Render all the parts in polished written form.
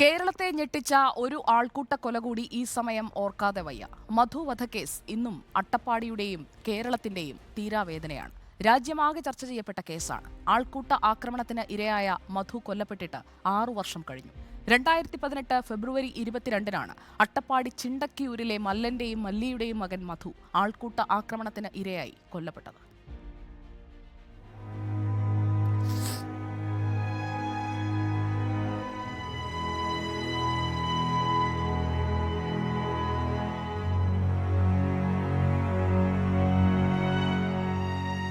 കേരളത്തെ ഞെട്ടിച്ച ഒരു ആൾക്കൂട്ട കൊല കൂടി ഈ സമയം ഓർക്കാതെ വയ്യ. മധു വധക്കേസ് ഇന്നും അട്ടപ്പാടിയുടെയും കേരളത്തിന്റെയും തീരാവേദനയാണ്. രാജ്യമാകെ ചർച്ച ചെയ്യപ്പെട്ട കേസാണ്. ആൾക്കൂട്ട ആക്രമണത്തിന് ഇരയായ മധു കൊല്ലപ്പെട്ടിട്ട് 6 വർഷം കഴിഞ്ഞു. 2018 ഫെബ്രുവരി 22-നാണ് അട്ടപ്പാടി ചിണ്ടക്കിയൂരിലെ മല്ലന്റെയും മല്ലിയുടെയും മകൻ മധു ആൾക്കൂട്ട ആക്രമണത്തിന് ഇരയായി കൊല്ലപ്പെട്ടത്.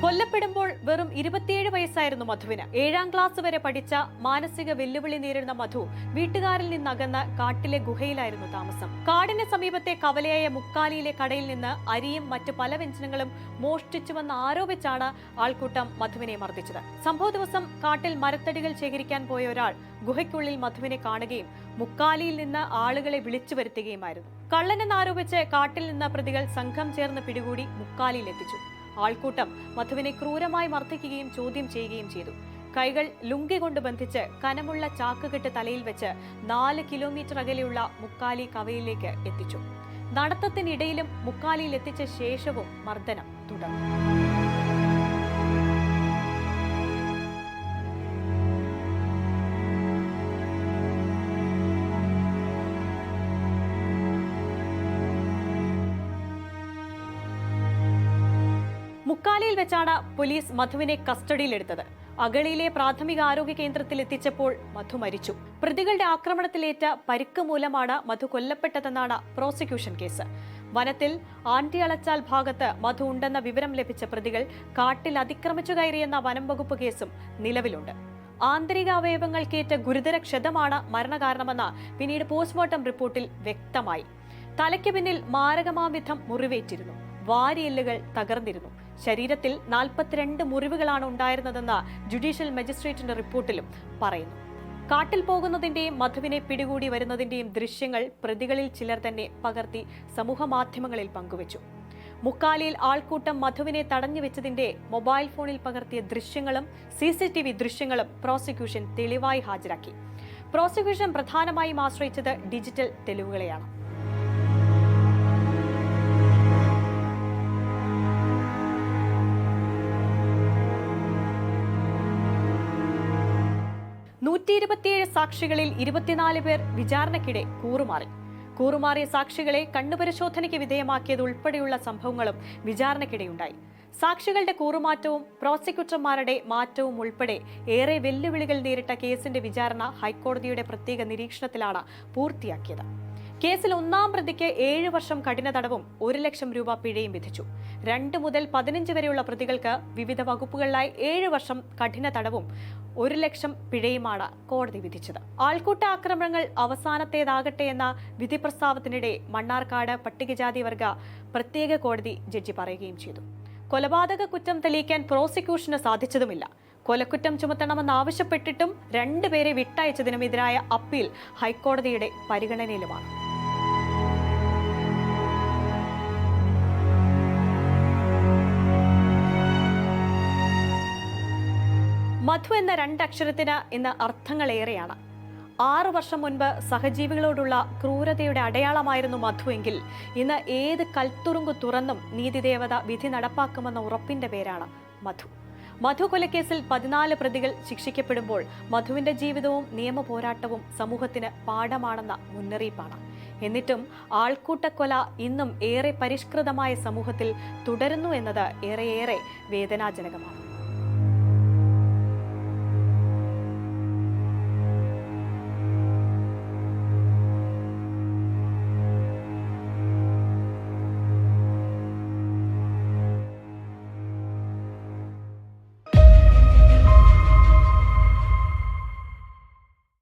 കൊല്ലപ്പെടുമ്പോൾ വെറും 27 വയസ്സായിരുന്നു മധുവിന്. 7ാം ക്ലാസ് വരെ പഠിച്ച മാനസിക വെല്ലുവിളി നേരിടുന്ന മധു വീട്ടുകാരിൽ നിന്നകന്ന കാട്ടിലെ ഗുഹയിലായിരുന്നു താമസം. കാടിന് സമീപത്തെ കവലയായ മുക്കാലിയിലെ കടയിൽ നിന്ന് അരിയും മറ്റു പല വ്യഞ്ജനങ്ങളും മോഷ്ടിച്ചുവെന്ന് ആരോപിച്ചാണ് ആൾക്കൂട്ടം മധുവിനെ മർദ്ദിച്ചത്. സംഭവ ദിവസം കാട്ടിൽ മരത്തടികൾ ശേഖരിക്കാൻ പോയ ഒരാൾ ഗുഹയ്ക്കുള്ളിൽ മധുവിനെ കാണുകയും മുക്കാലിയിൽ നിന്ന് ആളുകളെ വിളിച്ചു വരുത്തുകയുമായിരുന്നു. കള്ളനെന്നാരോപിച്ച് കാട്ടിൽ നിന്ന് പ്രതികൾ സംഘം ചേർന്ന് പിടികൂടി മുക്കാലിയിൽ എത്തിച്ചു. ആൾക്കൂട്ടം മധുവിനെ ക്രൂരമായി മർദ്ദിക്കുകയും ചോദ്യം ചെയ്യുകയും ചെയ്തു. കൈകൾ ലുങ്കി കൊണ്ട് ബന്ധിച്ച് കനമുള്ള ചാക്കുകെട്ട് തലയിൽ വെച്ച് 4 കിലോമീറ്റർ അകലെയുള്ള മുക്കാലി കവയിലേക്ക് എത്തിച്ചു. നടത്തത്തിനിടയിലും മുക്കാലിയിൽ എത്തിച്ച ശേഷവും മർദ്ദനം തുടർന്നു. മുക്കാലിയിൽ വെച്ചാണ് പോലീസ് മധുവിനെ കസ്റ്റഡിയിലെടുത്തത്. അഗളിയിലെ പ്രാഥമിക ആരോഗ്യ കേന്ദ്രത്തിൽ എത്തിച്ചപ്പോൾ മധു മരിച്ചു. പ്രതികളുടെ ആക്രമണത്തിലേറ്റ പരിക്ക് മൂലമാണ് മധു കൊല്ലപ്പെട്ടതെന്നാണ് പ്രോസിക്യൂഷൻ കേസ്. വനത്തിൽ ആണ്ടിയളച്ചാൽ ഭാഗത്ത് മധു ഉണ്ടെന്ന വിവരം ലഭിച്ച പ്രതികൾ കാട്ടിൽ അതിക്രമിച്ചു കയറിയെന്ന വനം വകുപ്പ് കേസും നിലവിലുണ്ട്. ആന്തരിക അവയവങ്ങൾക്കേറ്റ ഗുരുതര ക്ഷതമാണ് മരണകാരണമെന്ന് പിന്നീട് പോസ്റ്റ്മോർട്ടം റിപ്പോർട്ടിൽ വ്യക്തമായി. തലയ്ക്ക് പിന്നിൽ മാരകമാംവിധം മുറിവേറ്റിരുന്നു. വാരിയെല്ലുകൾ തകർന്നിരുന്നു. ശരീരത്തിൽ 42 മുറിവുകളാണ് ഉണ്ടായിരുന്നതെന്ന് ജുഡീഷ്യൽ മജിസ്ട്രേറ്റിന്റെ റിപ്പോർട്ടിലും പറയുന്നു. കാട്ടിൽ പോകുന്നതിന്റെയും മധുവിനെ പിടികൂടി വരുന്നതിന്റെയും ദൃശ്യങ്ങൾ പ്രതികളിൽ ചിലർ തന്നെ പകർത്തി സമൂഹ മാധ്യമങ്ങളിൽ പങ്കുവച്ചു. മുക്കാലിയിൽ ആൾക്കൂട്ടം മധുവിനെ തടഞ്ഞു വെച്ചതിന്റെ മൊബൈൽ ഫോണിൽ പകർത്തിയ ദൃശ്യങ്ങളും CCTV ദൃശ്യങ്ങളും പ്രോസിക്യൂഷൻ തെളിവായി ഹാജരാക്കി. പ്രോസിക്യൂഷൻ പ്രധാനമായും ആശ്രയിച്ചത് ഡിജിറ്റൽ തെളിവുകളെയാണ്. സാക്ഷികളിൽ 24 പേർ വിചാരണയ്ക്കിടെ കൂറുമാറിയ സാക്ഷികളെ കണ്ണുപരിശോധനയ്ക്ക് വിധേയമാക്കിയത് ഉൾപ്പെടെയുള്ള സംഭവങ്ങളും വിചാരണയ്ക്കിടെയുണ്ടായി. സാക്ഷികളുടെ കൂറുമാറ്റവും പ്രോസിക്യൂട്ടർമാരുടെ മാറ്റവും ഉൾപ്പെടെ ഏറെ വെല്ലുവിളികൾ നേരിട്ട കേസിന്റെ വിചാരണ ഹൈക്കോടതിയുടെ പ്രത്യേക നിരീക്ഷണത്തിലാണ് പൂർത്തിയാക്കിയത്. കേസിൽ 1ാം പ്രതിക്ക് 7 വർഷം കഠിന തടവും 1 ലക്ഷം രൂപ പിഴയും വിധിച്ചു. 2 മുതൽ 15 വരെയുള്ള പ്രതികൾക്ക് വിവിധ വകുപ്പുകളിലായി 7 വർഷം കഠിന തടവും 1 ലക്ഷം പിഴയുമാണ് കോടതി വിധിച്ചത്. ആൾക്കൂട്ട ആക്രമണങ്ങൾ അവസാനത്തേതാകട്ടെ എന്ന വിധി പ്രസ്താവത്തിനിടെ മണ്ണാർക്കാട് പട്ടികജാതി വർഗ പ്രത്യേക കോടതി ജഡ്ജി പറയുകയും ചെയ്തു. കൊലപാതക കുറ്റം തെളിയിക്കാൻ പ്രോസിക്യൂഷന് സാധിച്ചതുമില്ല. കൊലക്കുറ്റം ചുമത്തണമെന്നാവശ്യപ്പെട്ടിട്ടും 2 പേരെ വിട്ടയച്ചതിനും എതിരായ അപ്പീൽ ഹൈക്കോടതിയുടെ പരിഗണനയിലുമാണ്. മധു എന്ന 2 അക്ഷരത്തിന് ഇന്ന് അർത്ഥങ്ങളേറെയാണ്. 6 വർഷം മുൻപ് സഹജീവികളോടുള്ള ക്രൂരതയുടെ അടയാളമായിരുന്നു മധു എങ്കിൽ ഇന്ന് ഏത് കൽത്തുറുങ്കു തുറന്നും നീതിദേവത വിധി നടപ്പാക്കുമെന്ന ഉറപ്പിന്റെ പേരാണ് മധു കൊലക്കേസിൽ 14 പ്രതികൾ ശിക്ഷിക്കപ്പെടുമ്പോൾ മധുവിന്റെ ജീവിതവും നിയമ പോരാട്ടവും സമൂഹത്തിന് പാഠമാണെന്ന മുന്നറിയിപ്പാണ്. എന്നിട്ടും ആൾക്കൂട്ടക്കൊല ഇന്നും ഏറെ പരിഷ്കൃതമായ സമൂഹത്തിൽ തുടരുന്നു എന്നത് ഏറെ വേദനാജനകമാണ്.